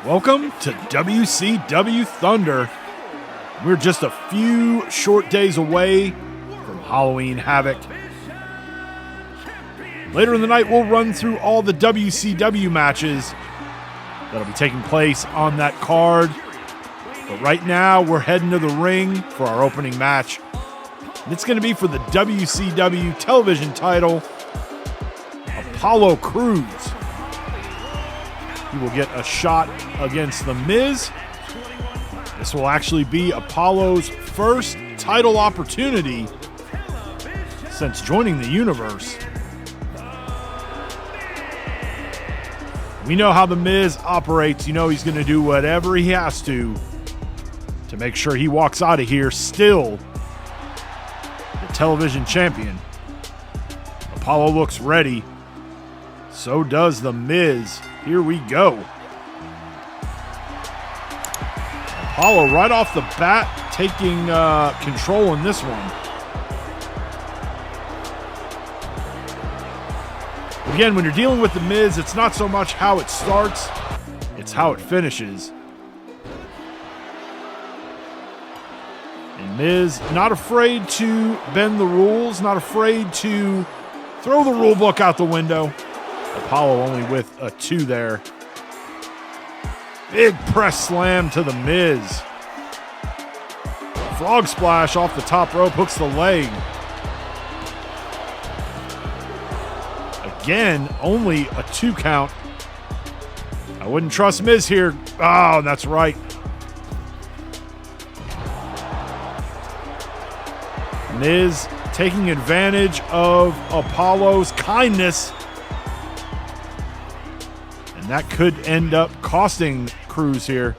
Welcome to WCW Thunder. We're just a few short days away from Halloween Havoc. Later in the night, we'll run through all the WCW matches that'll be taking place on that card. But right now, we're heading to the ring for our opening match. And it's going to be for the WCW television title, Apollo Crews. He will get a shot against The Miz. This will actually be Apollo's first title opportunity since joining the universe. We know how The Miz operates. You know he's going to do whatever he has to make sure he walks out of here still the television champion. Apollo looks ready. So does The Miz. Here we go. Apollo right off the bat taking control in this one. Again, when you're dealing with The Miz, it's not so much how it starts, it's how it finishes. And Miz not afraid to bend the rules, not afraid to throw the rule book out the window. Apollo only with a 2 there. Big press slam to The Miz. Frog splash off the top rope, hooks the leg. Again, only a 2 count. I wouldn't trust Miz here. Oh, that's right. Miz taking advantage of Apollo's kindness. And that could end up costing Crews here.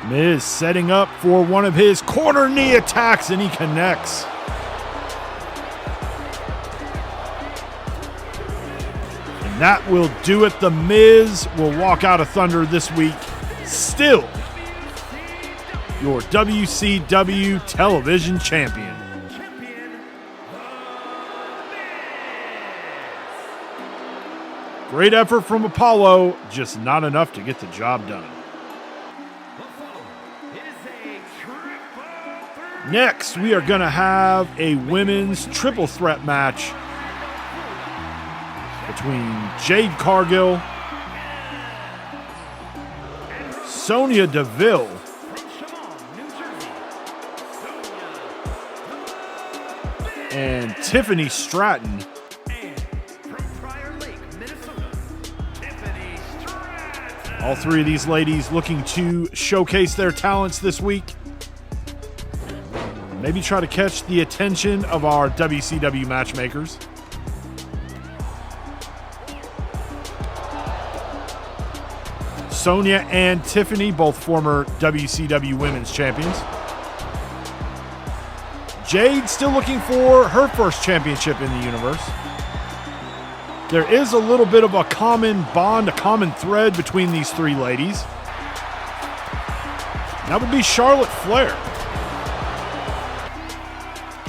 Miz setting up for one of his corner knee attacks, and he connects. And that will do it. The Miz will walk out of Thunder this week, still your WCW television champion. Great effort from Apollo, just not enough to get the job done. Next, we are going to have a women's triple threat match between Jade Cargill, Sonya Deville, and Tiffany Stratton. All 3 of these ladies looking to showcase their talents this week. Maybe try to catch the attention of our WCW matchmakers. Sonya and Tiffany, both former WCW Women's Champions. Jade still looking for her first championship in the universe. There is a little bit of a common bond, a common thread between these 3 ladies. That would be Charlotte Flair.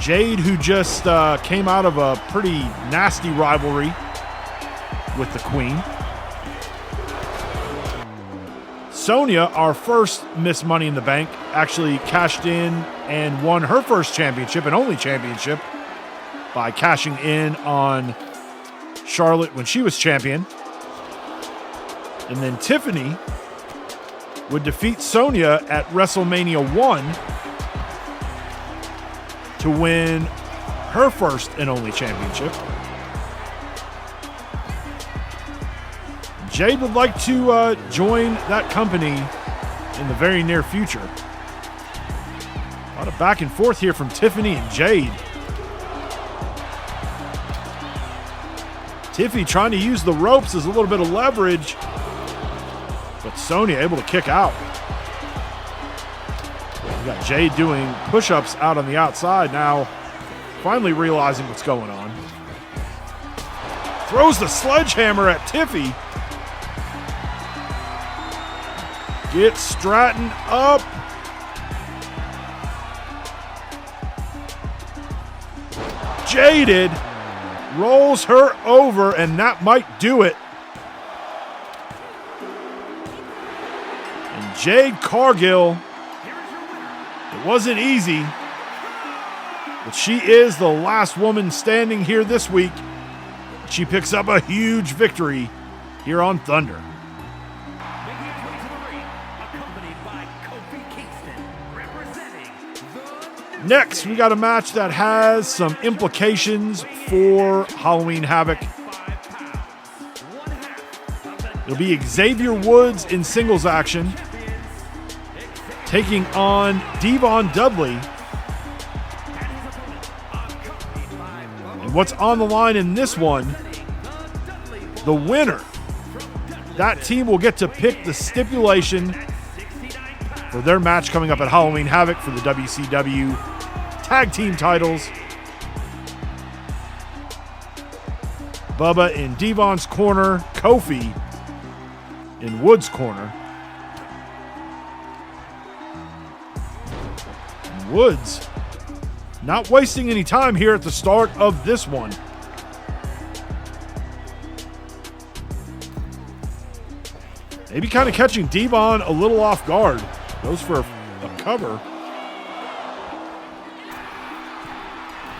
Jade, who just came out of a pretty nasty rivalry with the Queen. Sonya, our first Miss Money in the Bank, actually cashed in and won her first championship and only championship by cashing in on Charlotte when she was champion. And then Tiffany would defeat Sonya at WrestleMania 1 to win her first and only championship. Jade would like to join that company in the very near future. A lot of back and forth here from Tiffany and Jade. Tiffy trying to use the ropes as a little bit of leverage, but Sonya able to kick out. We got Jade doing push-ups out on the outside now, finally realizing what's going on. Throws the sledgehammer at Tiffy. Gets Stratton up. Jaded rolls her over, and that might do it. Jade Cargill. It wasn't easy, but she is the last woman standing here this week. She picks up a huge victory here on Thunder. Next, we got a match that has some implications for Halloween Havoc. It'll be Xavier Woods in singles action, taking on D-Von Dudley. And what's on the line in this one, the winner, that team will get to pick the stipulation for their match coming up at Halloween Havoc for the WCW Tag Team titles. Bubba in D-Von's corner, Kofi in Woods' corner. And Woods not wasting any time here at the start of this one. Maybe kind of catching D-Von a little off guard. Goes for a cover.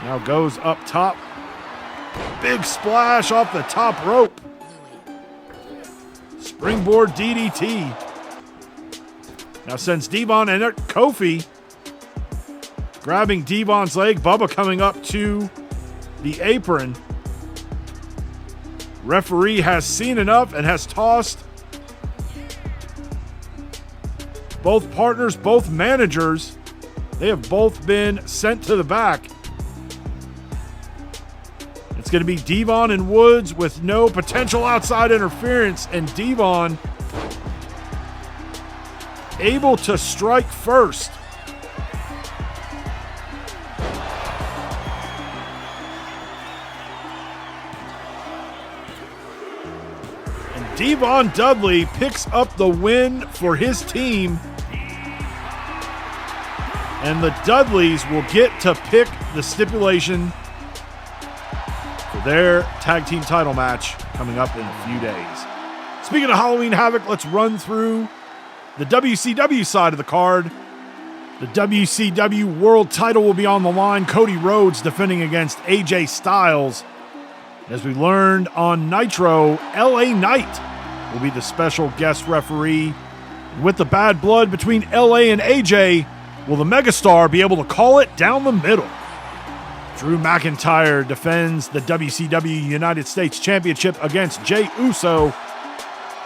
Now goes up top. Big splash off the top rope. Springboard DDT. Now sends D-Von in there. Kofi grabbing D-Von's leg. Bubba coming up to the apron. Referee has seen enough and has tossed both partners, both managers. They have both been sent to the back. It's going to be D-Von and Woods with no potential outside interference, and D-Von able to strike first. And D-Von Dudley picks up the win for his team. And the Dudleys will get to pick the stipulation for their tag team title match coming up in a few days. Speaking of Halloween Havoc, let's run through the WCW side of the card. The WCW World title will be on the line. Cody Rhodes defending against AJ Styles. As we learned on Nitro, LA Knight will be the special guest referee. With the bad blood between LA and AJ, will the megastar be able to call it down the middle? Drew McIntyre defends the WCW United States Championship against Jey Uso.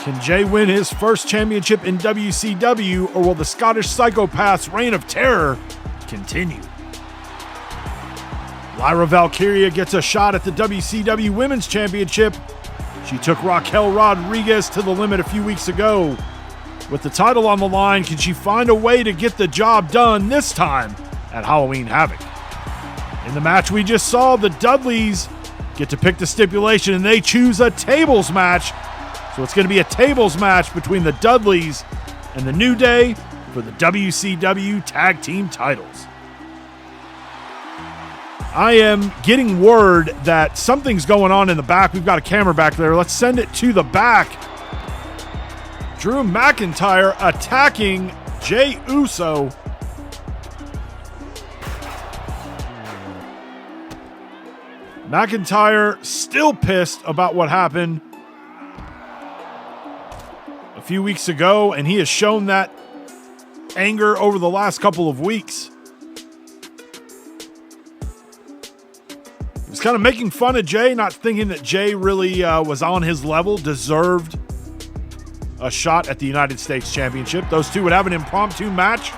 Can Jey win his first championship in WCW, or will the Scottish Psychopath's reign of terror continue? Lyra Valkyria gets a shot at the WCW Women's Championship. She took Raquel Rodriguez to the limit a few weeks ago. With the title on the line, can she find a way to get the job done this time at Halloween Havoc? In the match we just saw, the Dudleys get to pick the stipulation, and they choose a tables match. So it's going to be a tables match between the Dudleys and the New Day for the WCW Tag Team titles. I am getting word that something's going on in the back. We've got a camera back there. Let's send it to the back. Drew McIntyre attacking Jey Uso. McIntyre still pissed about what happened a few weeks ago, and he has shown that anger over the last couple of weeks. He was kind of making fun of Jey, not thinking that Jey really was on his level, deserved a shot at the United States Championship. Those two would have an impromptu match.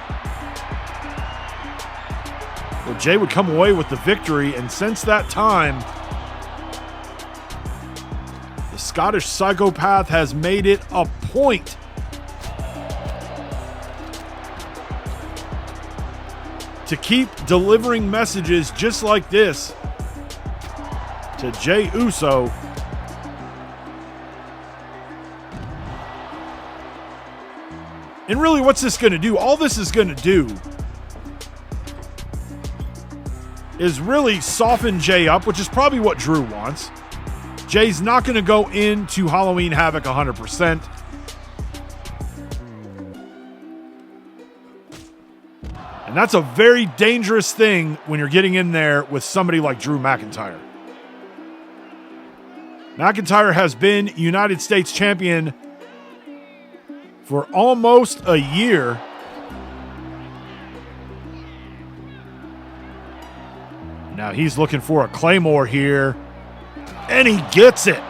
Well, Jey would come away with the victory, and since that time, the Scottish Psychopath has made it a point to keep delivering messages just like this to Jey Uso. And really, what's this going to do? All this is going to do is really soften Jey up, which is probably what Drew wants. Jey's not going to go into Halloween Havoc 100%. And that's a very dangerous thing when you're getting in there with somebody like Drew McIntyre. McIntyre has been United States champion for almost a year. Now he's looking for a Claymore here, and he gets it.